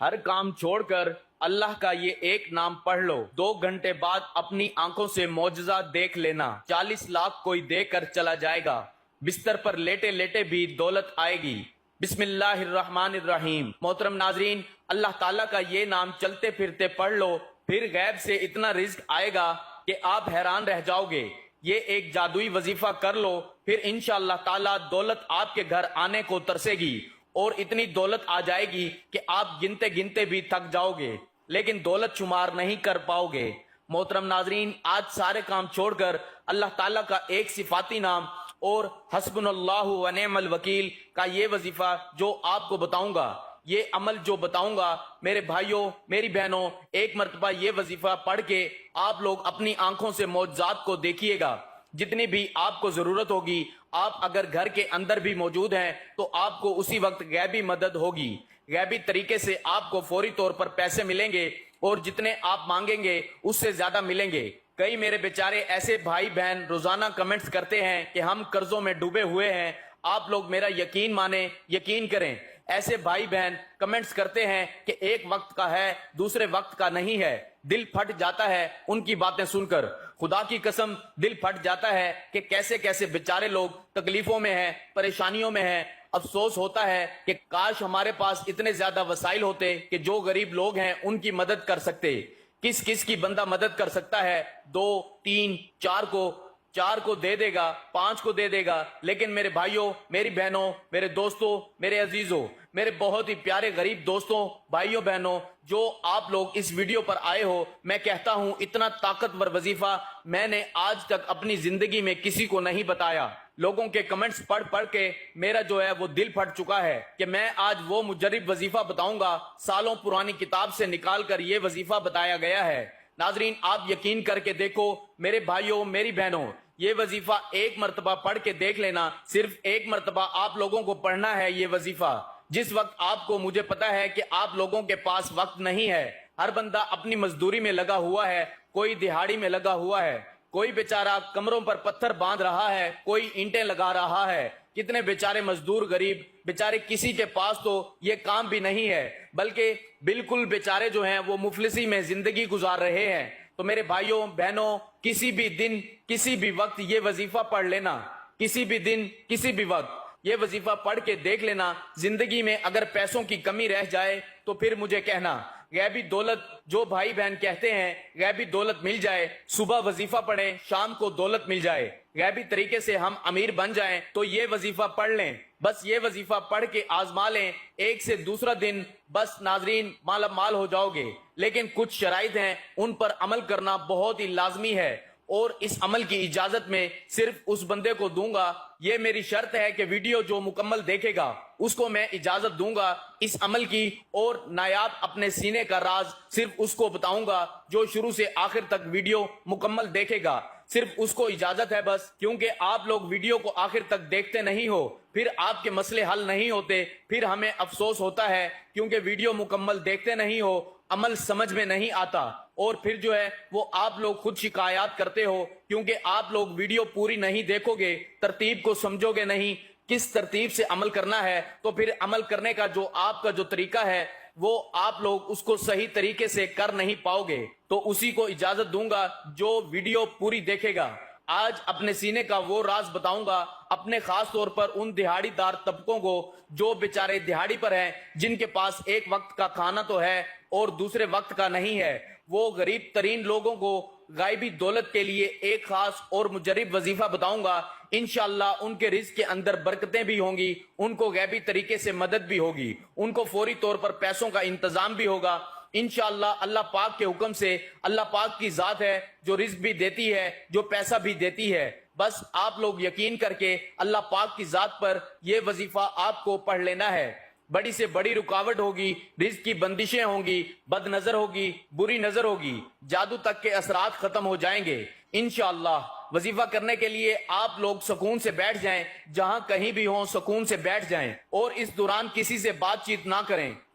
ہر کام چھوڑ کر اللہ کا یہ ایک نام پڑھ لو، 2 گھنٹے بعد اپنی آنکھوں سے معجزہ دیکھ لینا۔ 40 لاکھ کوئی دے کر چلا جائے گا، بستر پر لیٹے لیٹے بھی دولت آئے گی۔ بسم اللہ الرحمن الرحیم۔ محترم ناظرین، اللہ تعالیٰ کا یہ نام چلتے پھرتے پڑھ لو، پھر غیب سے اتنا رزق آئے گا کہ آپ حیران رہ جاؤ گے۔ یہ ایک جادوئی وظیفہ کر لو، پھر انشاءاللہ تعالیٰ دولت آپ کے گھر آنے کو ترسے گی، اور اتنی دولت آ جائے گی کہ آپ گنتے گنتے بھی تھک جاؤ گے، لیکن دولت شمار نہیں کر پاؤ گے۔ محترم ناظرین، آج سارے کام چھوڑ کر اللہ تعالیٰ کا ایک صفاتی نام اور حسبنا اللہ و نعم الوکیل کا یہ وظیفہ جو آپ کو بتاؤں گا، یہ عمل جو بتاؤں گا، میرے بھائیوں میری بہنوں، ایک مرتبہ یہ وظیفہ پڑھ کے آپ لوگ اپنی آنکھوں سے معجزات کو دیکھیے گا۔ جتنی بھی آپ کو ضرورت ہوگی، آپ اگر گھر کے اندر بھی موجود ہیں تو آپ کو اسی وقت غیبی مدد ہوگی، غیبی طریقے سے آپ کو فوری طور پر پیسے ملیں گے، اور جتنے آپ مانگیں گے اس سے زیادہ ملیں گے۔ کئی میرے بیچارے ایسے بھائی بہن روزانہ کمنٹس کرتے ہیں کہ ہم قرضوں میں ڈوبے ہوئے ہیں، آپ لوگ میرا یقین مانیں، یقین کریں۔ ایسے بھائی بہن کمنٹس کرتے ہیں کہ ایک وقت کا ہے دوسرے وقت کا نہیں ہے، دل پھٹ جاتا ہے ان کی باتیں سن کر۔ خدا کی قسم دل پھٹ جاتا ہے کہ کیسے کیسے بیچارے لوگ تکلیفوں میں ہیں، پریشانیوں میں ہیں۔ افسوس ہوتا ہے کہ کاش ہمارے پاس اتنے زیادہ وسائل ہوتے کہ جو غریب لوگ ہیں ان کی مدد کر سکتے۔ کس کس کی بندہ مدد کر سکتا ہے؟ 2 3 4 کو دے دے گا، 5 کو دے دے گا، لیکن میرے بھائیوں میری بہنوں، میرے دوستوں، میرے عزیزوں، میرے بہت ہی پیارے غریب دوستوں، بھائیوں بہنوں، جو آپ لوگ اس ویڈیو پر آئے ہو، میں کہتا ہوں اتنا طاقتور وظیفہ میں نے آج تک اپنی زندگی میں کسی کو نہیں بتایا۔ لوگوں کے کمنٹس پڑھ پڑھ کے میرا جو ہے وہ دل پھٹ چکا ہے کہ میں آج وہ مجرب وظیفہ بتاؤں گا، سالوں پرانی کتاب سے نکال کر یہ وظیفہ بتایا گیا ہے۔ ناظرین، آپ یقین کر کے دیکھو میرے بھائیوں میری بہنوں، یہ وظیفہ ایک مرتبہ پڑھ کے دیکھ لینا، صرف ایک مرتبہ آپ لوگوں کو پڑھنا ہے یہ وظیفہ۔ جس وقت آپ کو، مجھے پتا ہے کہ آپ لوگوں کے پاس وقت نہیں ہے، ہر بندہ اپنی مزدوری میں لگا ہوا ہے، کوئی دہاڑی میں لگا ہوا ہے، کوئی بیچارہ کمروں پر پتھر باندھ رہا ہے، کوئی اینٹیں لگا رہا ہے۔ کتنے بیچارے مزدور غریب بیچارے، کسی کے پاس تو یہ کام بھی نہیں ہے، بلکہ بالکل بیچارے جو ہیں وہ مفلسی میں زندگی گزار رہے ہیں۔ تو میرے بھائیوں بہنوں، کسی بھی دن کسی بھی وقت یہ وظیفہ پڑھ لینا، کسی بھی دن کسی بھی وقت یہ وظیفہ پڑھ کے دیکھ لینا۔ زندگی میں اگر پیسوں کی کمی رہ جائے تو پھر مجھے کہنا۔ غیبی دولت جو بھائی بہن کہتے ہیں غیبی دولت مل جائے، صبح وظیفہ پڑھیں شام کو دولت مل جائے، غیبی طریقے سے ہم امیر بن جائیں، تو یہ وظیفہ پڑھ لیں، بس یہ وظیفہ پڑھ کے آزما لیں، ایک سے دوسرا دن بس ناظرین مالا مال ہو جاؤ گے۔ لیکن کچھ شرائط ہیں، ان پر عمل کرنا بہت ہی لازمی ہے، اور اس عمل کی اجازت میں صرف اس بندے کو دوں گا۔ یہ میری شرط ہے کہ ویڈیو جو مکمل دیکھے گا اس کو میں اجازت دوں گا اس عمل کی، اور نایاب اپنے سینے کا راز صرف اس کو بتاؤں گا جو شروع سے آخر تک ویڈیو مکمل دیکھے گا۔ صرف اس کو اجازت ہے بس، کیونکہ آپ لوگ ویڈیو کو آخر تک دیکھتے نہیں ہو، پھر آپ کے مسئلے حل نہیں ہوتے، پھر ہمیں افسوس ہوتا ہے کیونکہ ویڈیو مکمل دیکھتے نہیں ہو، عمل سمجھ میں نہیں آتا، اور پھر جو ہے وہ آپ لوگ خود شکایات کرتے ہو کیونکہ آپ لوگ ویڈیو پوری نہیں دیکھو گے، ترتیب کو سمجھو گے نہیں، کس ترتیب سے عمل کرنا ہے، تو پھر عمل کرنے کا جو آپ کا جو طریقہ ہے وہ آپ لوگ اس کو صحیح طریقے سے کر نہیں پاؤ گے۔ تو اسی کو اجازت دوں گا جو ویڈیو پوری دیکھے گا۔ آج اپنے سینے کا وہ راز بتاؤں گا، اپنے خاص طور پر ان دہاڑی دار طبقوں کو جو بیچارے دہاڑی پر ہیں، جن کے پاس ایک وقت کا کھانا تو ہے اور دوسرے وقت کا نہیں ہے۔ وہ غریب ترین لوگوں کو غائبی دولت کے لیے ایک خاص اور مجرب وظیفہ بتاؤں گا۔ انشاءاللہ ان کے رزق کے اندر برکتیں بھی ہوں گی، ان کو غیبی طریقے سے مدد بھی ہوگی، ان کو فوری طور پر پیسوں کا انتظام بھی ہوگا۔ انشاءاللہ اللہ پاک کے حکم سے، اللہ پاک کی ذات ہے جو رزق بھی دیتی ہے، جو پیسہ بھی دیتی ہے۔ بس آپ لوگ یقین کر کے اللہ پاک کی ذات پر یہ وظیفہ آپ کو پڑھ لینا ہے۔ بڑی سے بڑی رکاوٹ ہوگی، رزق کی بندشیں ہوں گی، بد نظر ہوگی، بری نظر ہوگی، جادو تک کے اثرات ختم ہو جائیں گے انشاءاللہ۔ وظیفہ کرنے کے لیے آپ لوگ سکون سے بیٹھ جائیں، جہاں کہیں بھی ہوں سکون سے بیٹھ جائیں، اور اس دوران کسی سے بات چیت نہ کریں،